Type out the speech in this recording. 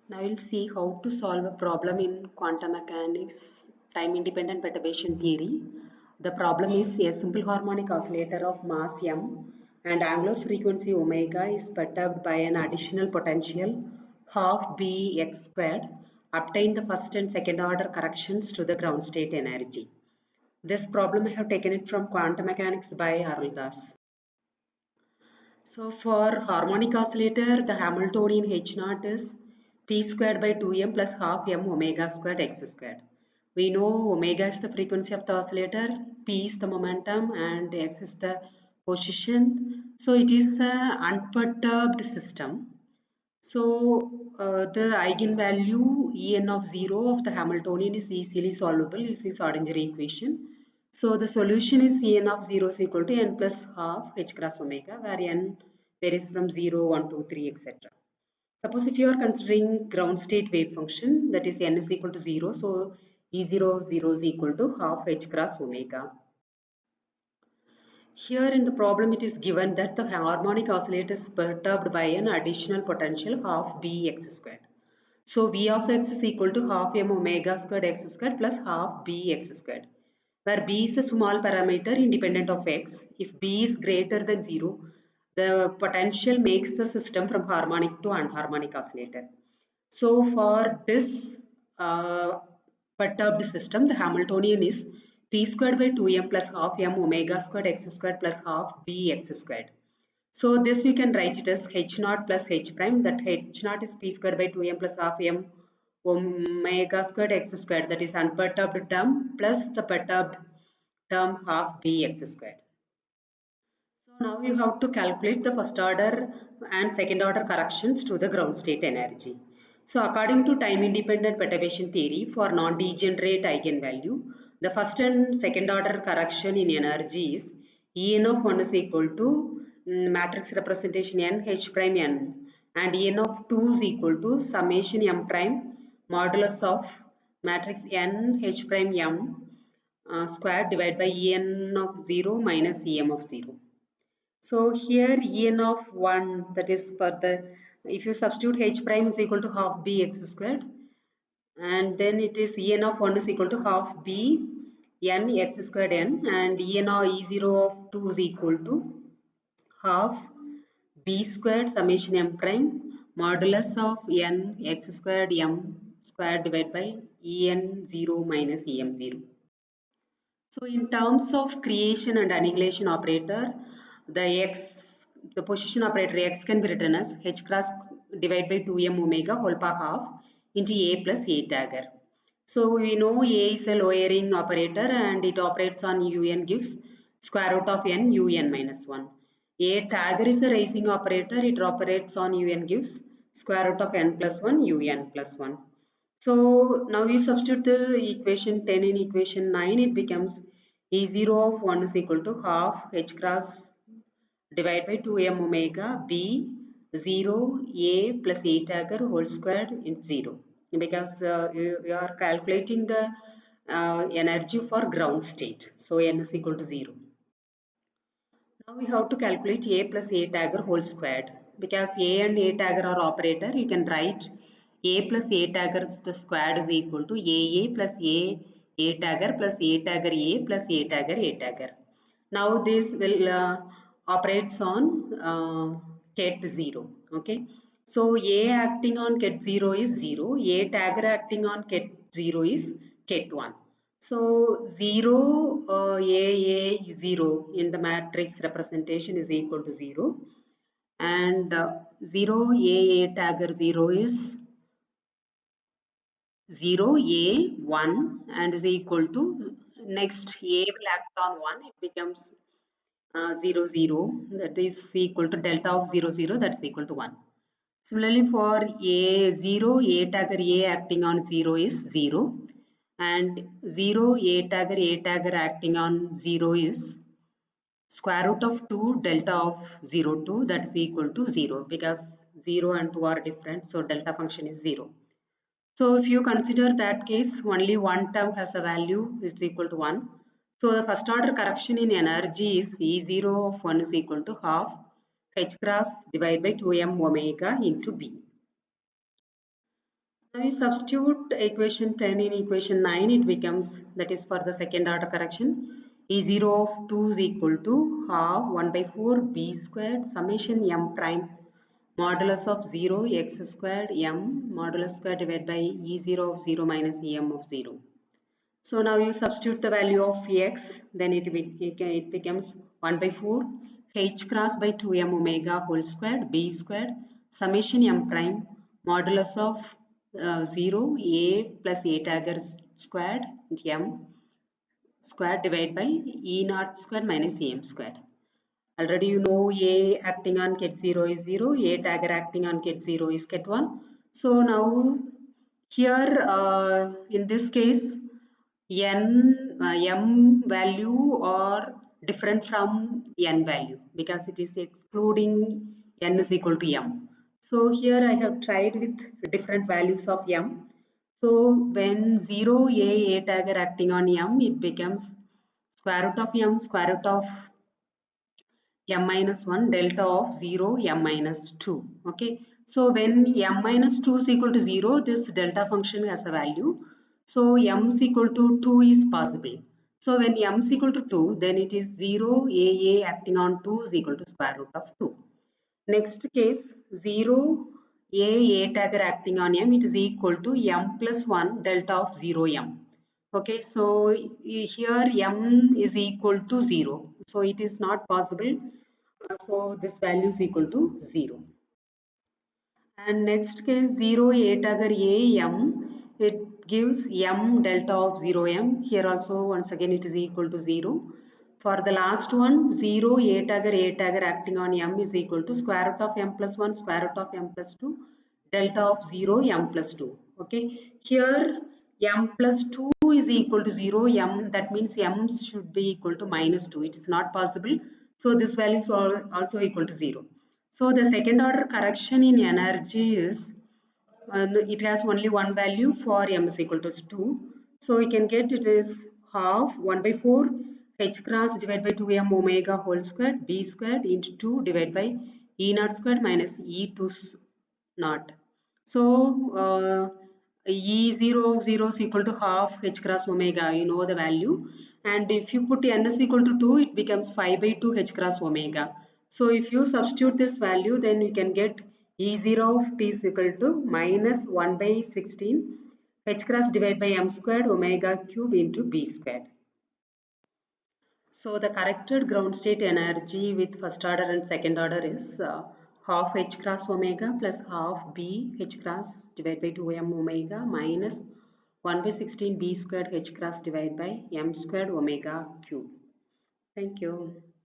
Now we'll see how to solve a problem in quantum mechanics time-independent perturbation theory. The problem is a simple harmonic oscillator of mass m and angular frequency omega is perturbed by an additional potential half Bx squared. Obtain the first and second order corrections to the ground state energy. This problem I have taken it from Quantum Mechanics by Aruldas. So for harmonic oscillator, the Hamiltonian H0 is p squared by 2m plus half m omega squared x squared. We know omega is the frequency of the oscillator, p is the momentum, and x is the position. So it is an unperturbed system. So the eigenvalue En of 0 of the Hamiltonian is easily solvable. This is ordinary equation. So the solution is En of 0 is equal to n plus half h cross omega, where n varies from 0, 1, 2, 3, etc. Suppose if you are considering ground state wave function, that is n is equal to 0, so E0 of 0 is equal to half h cross omega. Here in the problem it is given that the harmonic oscillator is perturbed by an additional potential half Bx squared. So V of x is equal to half m omega squared x squared plus half Bx squared, where B is a small parameter independent of x. If B is greater than 0, the potential makes the system from harmonic to anharmonic oscillator. So for this perturbed system, the Hamiltonian is p squared by 2m plus half m omega squared x squared plus half bx squared. So this we can write it as h naught plus h prime, that h naught is p squared by 2m plus half m omega squared x squared, that is unperturbed term, plus the perturbed term half bx squared. So now you have to calculate the first order and second order corrections to the ground state energy. So according to time independent perturbation theory, for non-degenerate eigenvalue, the first and second order correction in energy is En of 1 is equal to matrix representation n h prime n, and En of 2 is equal to summation m prime modulus of matrix n h prime m squared divided by En of 0 minus Em of 0. So here En of 1, that is for the, if you substitute h prime is equal to half bx squared, and then it is En of 1 is equal to half b n x squared n, and En of E0 of 2 is equal to half b squared summation m prime modulus of n x squared m squared divided by En0 minus Em0. So in terms of creation and annihilation operator, the position operator x can be written as h cross divided by 2m omega whole power half into a plus a dagger. So we know a is a lowering operator and it operates on un gives square root of n un minus 1. A dagger is a raising operator, it operates on un gives square root of n plus 1 un plus 1. So now we substitute the equation 10 in equation 9, it becomes E0 of 1 is equal to half h cross divided by 2m omega b 0 a plus a dagger whole squared in 0, because you are calculating the energy for ground state. So n is equal to 0. Now we have to calculate a plus a dagger whole squared. Because a and a dagger are operator, you can write a plus a dagger the squared is equal to a plus a dagger plus a dagger a plus a dagger a dagger. Now this will operates on ket 0. Okay, so a acting on ket 0 is 0, a dagger acting on ket 0 is ket 1. So 0 a 0 in the matrix representation is equal to 0, and 0 a dagger 0 is 0 a 1 and is equal to, next a will act on 1, it becomes 0 0, that is equal to delta of 0 0, that's equal to 1. Similarly for a 0 a dagger a acting on 0 is 0, and 0 a dagger acting on 0 is square root of 2 delta of 0 2, that is equal to 0, because 0 and 2 are different, so delta function is 0. So if you consider that case, only one term has a value is equal to 1. So the first order correction in energy is E0 of 1 is equal to half h cross divided by 2m omega into b. Now you substitute equation 10 in equation 9, it becomes, that is for the second order correction, E0 of 2 is equal to half 1 by 4 b squared summation m prime modulus of 0 x squared m modulus square divided by E0 of 0 minus em of 0. So now you substitute the value of x, then it becomes 1 by 4 h cross by 2m omega whole squared b squared summation m prime modulus of 0 a plus a dagger squared m squared divided by e naught squared minus em squared. Already you know a acting on ket 0 is 0, a dagger acting on ket 0 is ket 1. So now here in this case m value are different from n value because it is excluding n is equal to m. So here I have tried with different values of m. So when 0 a dagger acting on m, it becomes square root of m square root of m minus 1 delta of 0 m minus 2. Okay. So when m minus 2 is equal to 0, this delta function has a value. So m is equal to 2 is possible. So when m is equal to 2, then it is 0 a acting on 2 is equal to square root of 2. Next case, 0 a dagger acting on m, it is equal to m plus 1 delta of 0 m. Okay, so here m is equal to 0. So it is not possible. So this value is equal to 0. And next case 0 a dagger a m, it gives m delta of 0 m. Here also once again it is equal to 0. For the last one, 0 a dagger acting on m is equal to square root of m plus 1 square root of m plus 2 delta of 0 m plus 2. Okay, here m plus 2 is equal to 0 m, that means m should be equal to minus 2. It is not possible. So this value is also equal to 0. So the second order correction in energy is it has only one value for m is equal to 2. So we can get it is half 1 by 4 h cross divided by 2m omega whole squared b squared into 2 divided by e naught squared minus e2 naught. So E0 of 0 is equal to half h cross omega, you know the value. And if you put n is equal to 2, it becomes 5 by 2 h cross omega. So if you substitute this value, then you can get E0 of t is equal to minus 1 by 16 h cross divided by m squared omega cube into b squared. So the corrected ground state energy with first order and second order is half h cross omega plus half b h cross divided by 2m omega minus 1 by 16 b squared h cross divided by m squared omega cube. Thank you.